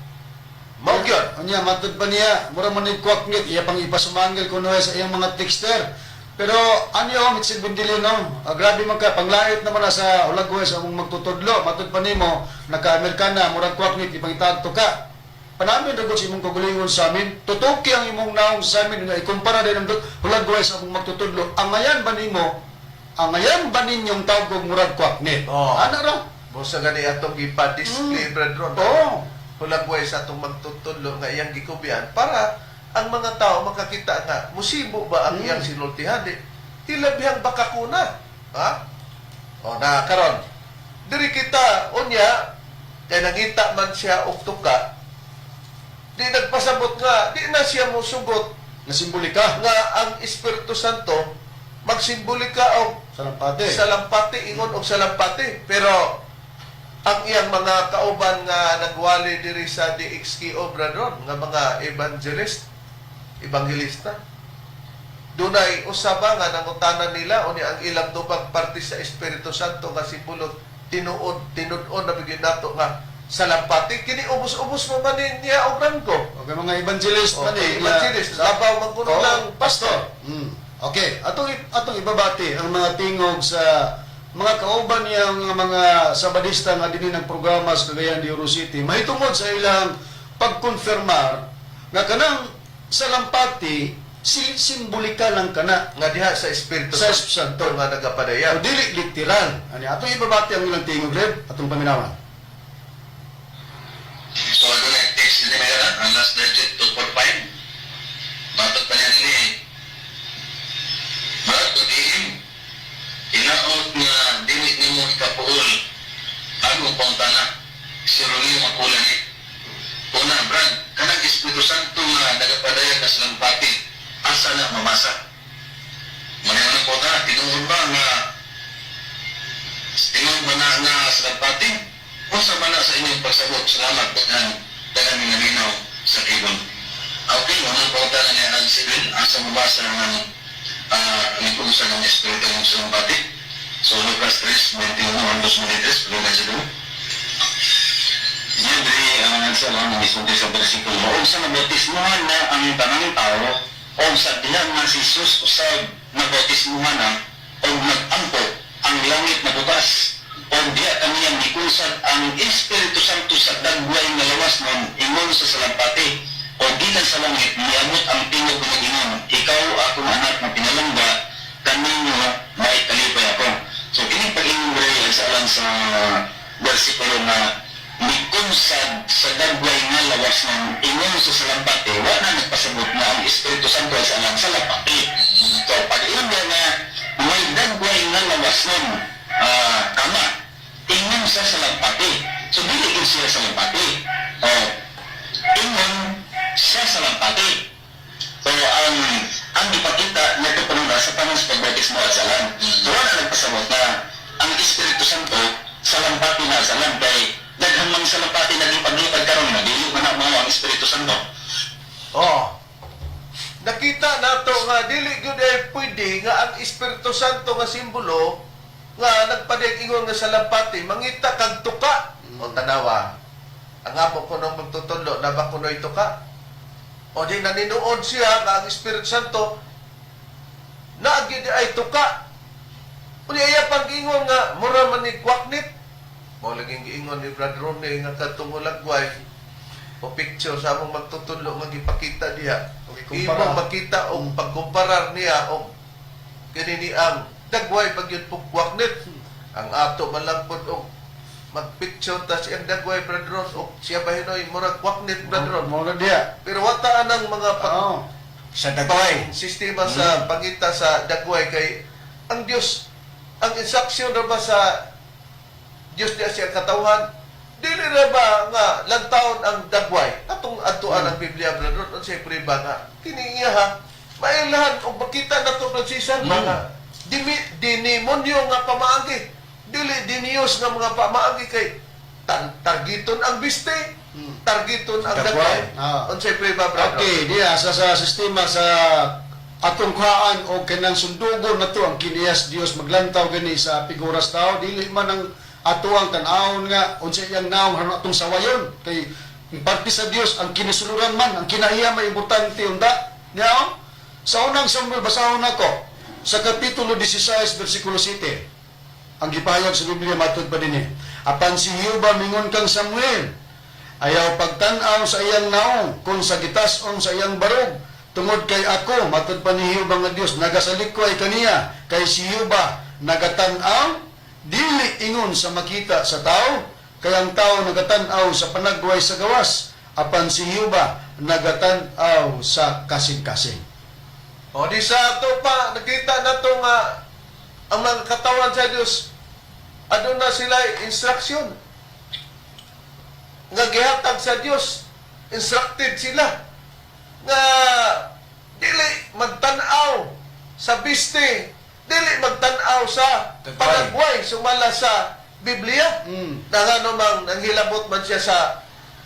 mao gyud. Unya matod pa niya, mura man ni kwaknit iya pang ipasumangil kuno sa iyang mga texter. Pero anyo mitsin bindili no. Grabe man ka panglait naman na sa ulagway sa among magtutudlo. Matod pa nimo naka-Amerikana murag kwaknit ipangitag tuka. Panamin ra gud si imong kagulingon sa amin. Tutuki ang imong naong sa amin nga ikumpara din ang ulagway sa among magtutudlo. Angayan ba nimo? Angayan ba ninyong tawag murag kwaknit? Ana ra? Mo sa gani atong gipa-display Brethren. Hulagway sa atong magtutudlo nga iyang gikubian para ang mga tao makakita nga musibo ba ang iyang sinultihan di hilabihang baka kuna ha o na karon diri kita unya kay nangita man siya og tuka di nagpasabot nga di na siya mosugot Nasimbolika nga ang Espiritu Santo magsimbolika og salampate. salampati ingon og salampati pero ang iyang mga kauban nga nagwali diri sa DXK Obrador nga mga evangelista dunay usaba nga nangutanan nila unya ang ilang tubag parte sa Espiritu Santo nga simbolo tinud-on na bigyan nato nga salampati kini ubos-ubos mo man niya og ranggo Okay, mga evangelist man eh. evangelist labaw man kuno ng pastor. Okay, atong ibabati ang mga tingog sa mga kauban niyang mga sabadista nga dinhi ng programa sa Cagayan de Oro City. Mahitungod sa ilang pagkonfirmar nga kanang salampati simbolika lang kana Nga diha sa Espiritu sa Santo Santo. nga nagapadayag. O dili literal. Ani atong ibabati ang ilang tingog red atong paminawan. So ako na text ni Mayra, ang last digit 245. Batot pa niya ni Brad, kudiin. Inaot nga dinit ni mo ikapuol. Ako punta na. Si Ronnie makulan ni. Una, Brad, kanang Espiritu Santo nga nagapadayag na salampati. Asa na mamasa? Manayang po na, tinuod ba nga tinuod ba na nga salampati? Kung sa mana sa inyong pagsabot, salamat po ng dagang minaminaw sa ibon. Okay, unang pauta na niya ang sibil, asa mabasa ng nagpusa ng Espiritu ng salampati. So, Lucas 3, 21-23, pagkakas sa doon. Libre ang nagsalang ng isunod sa versikulo. O sa nabotismuhan na ang tanang tao, o sa diyan nga si Jesus usab nabotismuhan na, o nag-ampo ang langit na bukas, o diya kaniyang gikusad ang Espiritu Santo sa dagway nga lawas ng ingon sa salampati, o gikan sa langit, niamot ang tingog ng ingon, ikaw akong anak na pinalangga, kaninyo may kalipay ako. So, kini pag-ingon rin sa alam sa versikulo na nikunsad sa dagway nga lawas ng ingon sa salampati, wala nagpasabot na ang Espiritu Santo ay sa alam sa lapati. So, pag-ingon na may dagway nga lawas ng kama, ingon sa salampati. So, dili siya sa salampati. O, ingon sa salampati. So, ang ipakita na ito panuna sa panang sa pagbautismo at salam. So, wala nagpasabot na ang Espiritu Santo salampati na salam kay daghang mga salampati na lipaglipad karon na dili man ang ang Espiritu Santo. Nakita nato nga dili gyud ay pwede nga ang Espiritu Santo nga simbolo nga nagpadayag ingon nga salampati mangita kag tuka o tanawa. Ang amo ko nang magtutudlo na ba kunoy tuka? O di naninuod siya nga ang Espiritu Santo na gyud ay tuka. Uni iya pang ingon nga mura man ni kwaknit. Mo laging giingon ni Brad Ronnie nga kadtong ulagway o picture sa among magtutudlo nga gipakita diha. Imong makita og pagkumparar niya og kini ang dagway pagyud pug kwaknit. Ang ato man lang pud og magpicture ta siyang dagway Brad Ron og siya bahinoy murag kwaknit Brad Ron. Mo na diya. Pero wata anang mga Sa dagway. sistema sa pangita sa dagway kay ang Dios ang instruction ra ba sa Dios diya siya katawhan dili ra ba nga lantawon ang dagway atong adtuan ang Biblia Brad Ron siyempre ba nga kini iya ha mailahan og makita nato Franciscan mga demonyo nga pamaagi dili diniyos nga mga pamaagi kay targeton ang biste, targeton ang Dagway. dagway. Unsay preba, brother? Okay, diya sa sistema sa atong kaan o kanang sundugon na to ang kiniyas Dios maglantaw gani sa figuras tao dili man ang ato ang tan-awon nga unsa iyang naong haron atong sawayon kay parte sa Dios ang kinasuluran man ang kinaiya may importante unda niya sa unang Samuel basahon nako sa kapitulo 16 bersikulo 7 ang gipahayag sa Biblia matud pa dinhi apan si Jehova mingon kang Samuel ayaw pagtan-aw sa iyang naong kung sa gitas-on sa iyang barog tungod kay ako matud pa ni Jehova nga Dios nagasalikoy kaniya kay si Jehova nagatan-aw dili ingon sa makita sa tao kay ang tao nagatan-aw sa panagway sa gawas apan si Jehova nagatan-aw sa kasing-kasing. O di sa ato pa nakita nato nga ang mga katawan sa Dios aduna sila instruction nga gihatag sa Dios, instructed sila nga dili magtan-aw sa biste, dili magtan-aw sa panagway sumala sa Biblia. Nangano mang nanghilabot man siya sa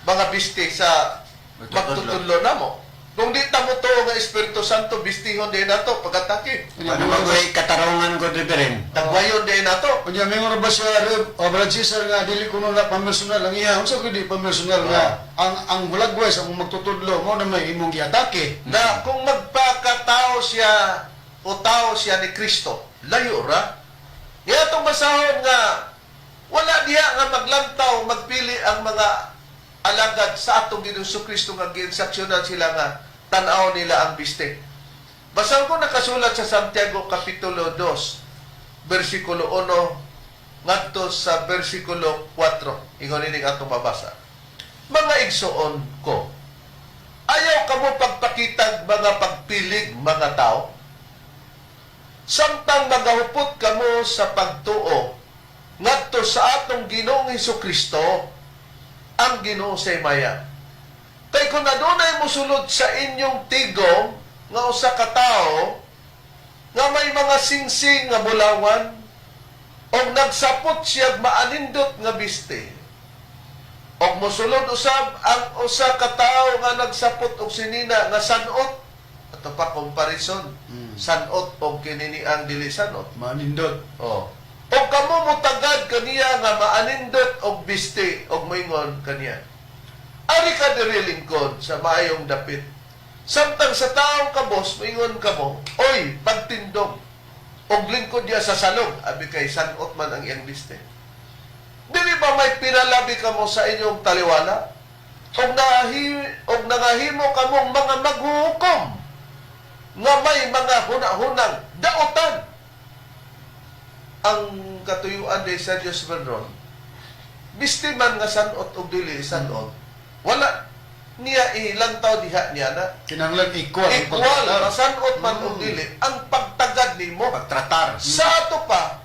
mga biste sa magtutudlo namo. Kung di ta mo to nga Espiritu Santo bistihon din nato pagatake. Ano magoy katarungan ko rin? Tagwayon din nato. Unya mingon ba siya Brad Cesar nga dili kuno na pampersonal ang iya unsa gid pampersonal nga ang bulagway sa magtutudlo mo na may imong giatake. Na kung magpakatao siya o tao siya ni Kristo, layo ra. Nga itong basahon nga wala diha nga maglantaw, magpili ang mga alagad sa atong Ginoong Kristo nga ginsaksyonan sila nga tan-aw nila ang biste. Basahin ko nakasulat sa Santiago Kapitulo 2, versikulo 1, ngadto sa versikulo 4. Ingon ini atong mabasa. Mga igsoon ko, ayaw kamo pagpakitag mga pagpilig mga tao, samtang magahupot kamo sa pagtuo ngadto sa atong Ginoong Kristo, ang Ginoo sa maya. Kay kung adunay mosulod sa inyong tigom nga usa ka tawo nga may mga singsing nga bulawan o nagsapot siya maanindot nga biste o mosulod usab ang usa ka tawo nga nagsapot og sinina nga sanot ato pa comparison sanot og kinini ang dili sanot Manindot. o kamo mutagad kaniya nga maanindot og biste og moingon kaniya ari ka diri lingkod sa maayong dapit. Samtang sa taong kabos, moingon kamo, oy, pagtindog, og lingkod diya sa salog, abi kay sanot man ang iyang biste. Dili ba may pinalabi kamo sa inyong taliwala? Og nangahimo kamong mga maghuhukom, nga may mga hunahunang daotan. Ang katuyuan di sa Diyos Benron, biste man nga sanot og dili sanot, wala niya ilantaw diha niya na Kinahanglan equal. sanot man og dili ang pagtagad nimo Pagtratar. sa ato pa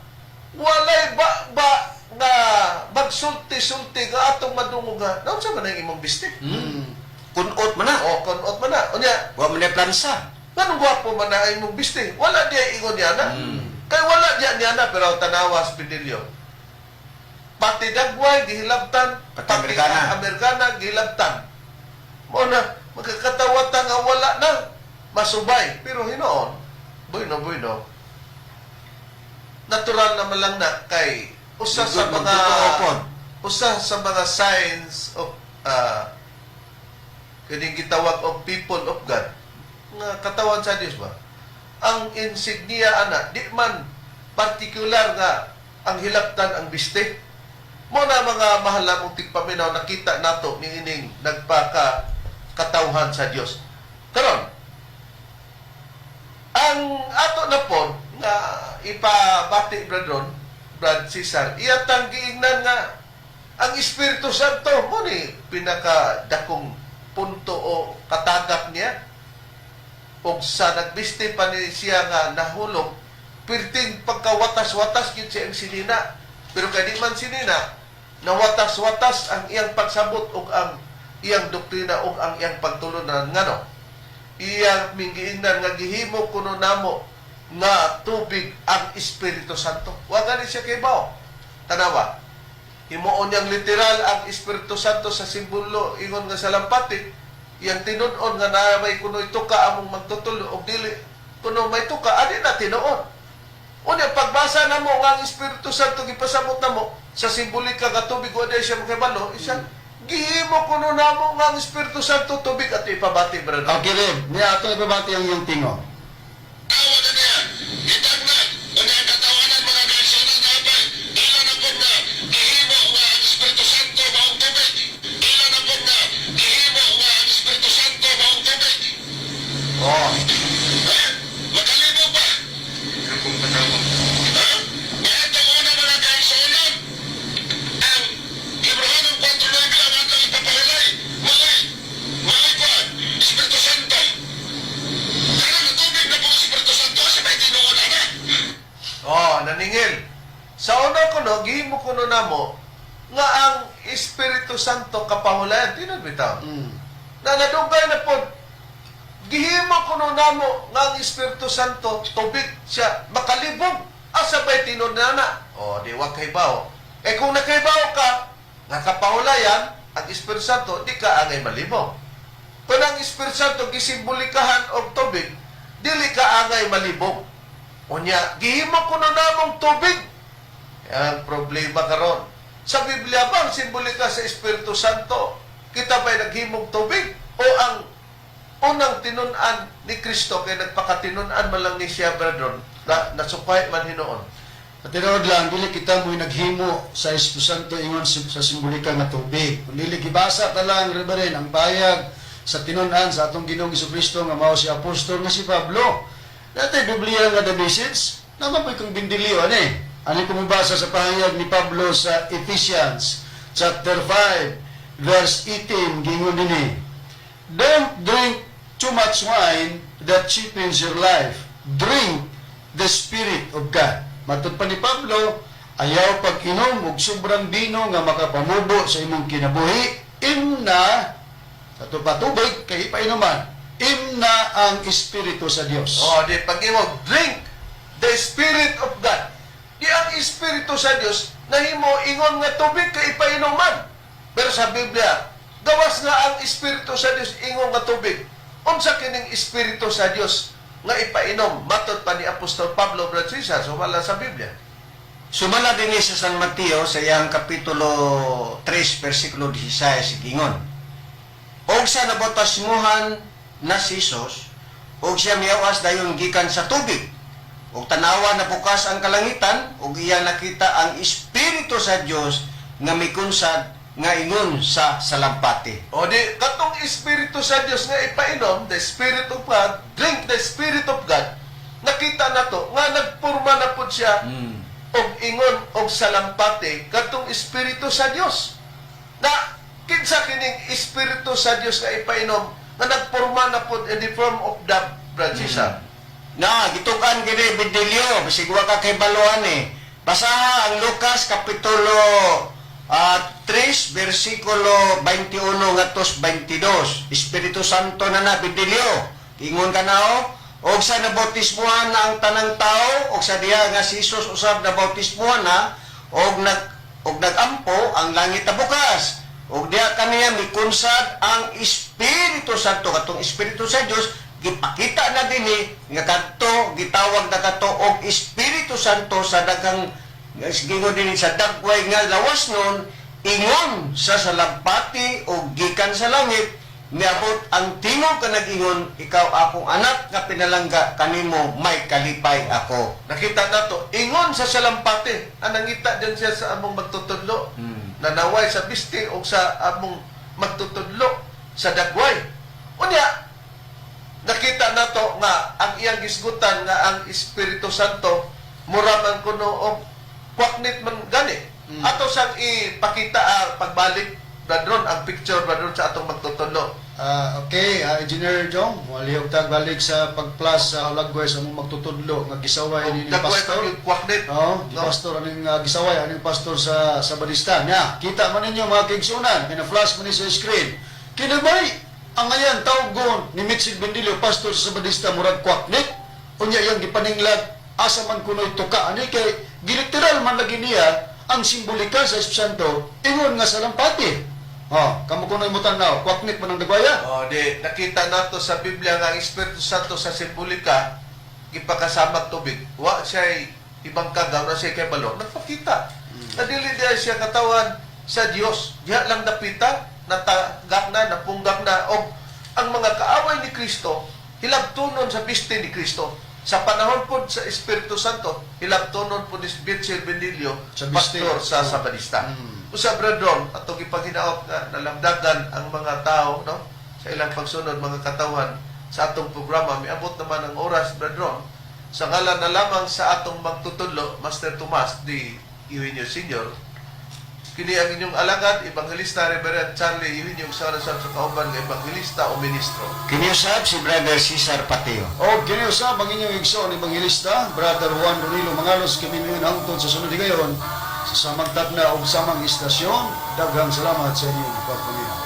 walay ba nga magsulti-sulti nga atong madungog nga naon sa man ang imong biste Kunot man na. o kunot man na unya Wa man na plansa. nganong gwapo man na ang imong biste wala diya ingon niya na kay wala diya niya na pero tanawas pinilyo pati dagway gihilabtan Pati pati Amerikana. Amerikana gihilabtan mo na magkakatawata nga wala na masubay pero hinoon bueno natural naman lang na kay usa sa Good, mga magtutoo. usa sa mga signs of kining gitawag og people of God nga katawan sa Dios ba ang insignia ana di man partikular nga ang hilabtan ang biste mo na mga mahal namong tigpaminaw nakita nato niining nagpaka katawhan sa Dios karon ang ato na po nga ipabati Brad Cesar iyatang giingnan nga ang Espiritu Santo mo ni pinakadakong punto o katagap niya o sa nagbiste pa ni siya nga nahulog pirting pagkawatas-watas yun siya ang sinina pero kaya di man sinina nawatas-watas ang iyang pagsabot o ang iyang doktrina o ang iyang pagtulunan ngano iyang minggiingnan nga gihimo kuno namo nga tubig ang Espiritu Santo wa gani siya kay bao tanawa himuon yang literal ang Espiritu Santo sa simbolo ingon nga salampati, yang tinud-on nga na may kuno ituka among magtutulo og dili kuno may tuka ani na tinuod. Unya pagbasa namo nga ang Espiritu Santo gipasamot namo sa simbolika nga tubig wa siya makibalo, isang gihimo kuno namo nga ang Espiritu Santo tubig at ipabati brother. Okay rin. Niya ato ipabati ang iyong tingo. Awa na niya. Itag na. Ang katawanan mga kaisonan na ba? Ila na po na. Gihimo nga ang Espiritu Santo maong tubig. Ila na po na. Gihimo nga ang Espiritu Santo maong tubig. Oh, Ha? Makalibog ba? Ang kung patawag. Ha? Ito una mga kaisonan. Ang Ibrahanong 4:9 ang atong ipapahilay. Malay ko. Espiritu Santo. Kaya na tubig na po ang Espiritu Santo sa may tinuod na. oh, naningil. Sa una kuno gihimo kuno namo nga ang Espiritu Santo kapahulayan tinud bitaw. Na nadugay na pod gihimo kuno namo nga ang Espiritu Santo tubig siya makalibog asa bay tinud nana. O di wa kay bawo. Eh kung nakaybaw ka nga kapahulayan ang Espiritu Santo di ka angay malibog. Kung ang Espiritu Santo gisimbolikahan og tubig dili ka angay malibog. Unya gihimo kuno namong tubig. Ang problema karon sa Biblia ba ang simbolika sa Espiritu Santo? Kita ba'y naghimog tubig? O ang unang tinun-an ni Kristo kay nagpakatinun-an man lang ni siya brethren na nasupay man hinoon. Patinood lang, dili kita mo'y naghimo sa Espiritu Santo ingon sa simbolika nga tubig. Kung dili gibasa ta lang, Reverend, ang bayag sa tinunan sa atong Ginoong Jesucristo nga mao si apostol nga si Pablo. Dati Biblia nga the message, naman po kong bindiliw, Ano kung mabasa sa pahayag ni Pablo sa Ephesians chapter 5 verse 18 gingon dinhi, don't drink too much wine that cheapens your life. Drink the Spirit of God. Matod pa ni Pablo, ayaw pag-inom og sobrang bino nga makapamubo sa imong kinabuhi. Imna sa patubig kay ipainuman. Imna ang Espiritu sa Dios. O di pag-imog, drink the Spirit of God. Di ang Espiritu sa Dios nahimo ingon nga tubig kay ipainuman. Pero sa Biblia, gawas nga ang Espiritu sa Dios ingon nga tubig. Unsa kining Espiritu sa Dios nga ipainom matod pa ni Apostol Pablo brad Cesar so wala sa Biblia. Sumala din sa San Mateo sa iyang kapitulo 3 versikulo 16 gingon, og sa nabotasmuhan na si Jesus, og siya miyawas dayon gikan sa tubig, og tanawa na bukas ang kalangitan, og iya nakita ang Espiritu sa Dios nga mikunsad nga ingon sa salampati. O di katong Espiritu sa Dios nga ipainom, the Spirit of God, drink the Spirit of God. Nakita na to nga nagpurma na pud siya og ingon og salampati katong Espiritu sa Dios. Na kinsa kining Espiritu sa Dios nga ipainom nga nagporma na pud in the form of dove, Brad Cesar. Na gitukan gini bidilyo bisig wa ka kay baluan Basa ang Lucas kapitulo 3 versikulo 21 ngadtos 22. Espiritu Santo na bidilyo. Ingon ka na og sa nabautismuhan na ang tanang tao og sa diha nga si Jesus usab nabautismuhan na og nagampo ang langit na bukas. Og diha kaniya mikunsad ang Espiritu Santo katong Espiritu sa Dios gipakita na dinhi nga kadto gitawag na kadto og Espiritu Santo sa daghang gingon dinhi sa dagway nga lawas nun ingon sa salampati o gikan sa langit niabot ang tingog ka nag-ingon, ikaw akong anak nga pinalangga kanimo may kalipay ako. Nakita na to, ingon sa salampati, anangita din siya sa among magtutudlo. Nanaway sa bisti o sa among magtutudlo sa dagway. Unya, nakita na to nga ang iyang gisgutan nga ang Espiritu Santo muraman kuno og kwaknit man gani. Ato sang ipakita pagbalik bradron ang picture bradron sa atong magtutudlo. Okay, Engineer Jong, walihog tag balik sa pag-plus sa Hulagway sa mong magtutudlo nga gisaway ni pastor. Kwaknit. Di pastor aning gisaway aning pastor sa Badista. Nya, kita man ninyo mga kigsunan, kina-flash man ni sa screen. Kinabay ang ayan tawgon ni Mitchell Bendilio pastor sa Badista murag kwaknit. Unya yang gipaninglag asa man kunoy tuka ani kay giliteral man lagi niya ang simbolika sa Espiritu Santo ingon nga salampati. Kamo kuno imutan na, kwaknik man ang dagwaya. Di nakita nato sa Biblia nga ang Espiritu Santo sa simbolika ipakasama tubig. Wa siya ibang kagaw na siya kay balo. Nagpakita. Nadili diya siya katawan sa Dios. Diya lang napita, natagak na, napunggak na og ang mga kaaway ni Kristo hilabtunon sa piste ni Kristo. Sa panahon po sa Espiritu Santo, hilabtunon po ni Bitsel Benilio, Sa biste. pastor sa Sabadista. Usa brethren, atong ipanginaot nga nalamdagan ang mga tao, no? Sa ilang pagsunod mga katawan sa atong programa, miabot naman ang oras, brethren. Sa ngalan na lamang sa atong magtutudlo, Master Tomas D. Eugenio Sr., kini ang inyong alagad, Evangelista Reverend Charlie Eugenio sa kauban ng Evangelista o Ministro. Kiniusab si Brother Cesar Pateo. O kiniusab ang inyong igsoon evangelista, Brother Juan Ronilo Mangalos, kami hangtod sa sunod higayon sa samang tagna o samang istasyon. Daghang salamat sa inyong pagpaminaw.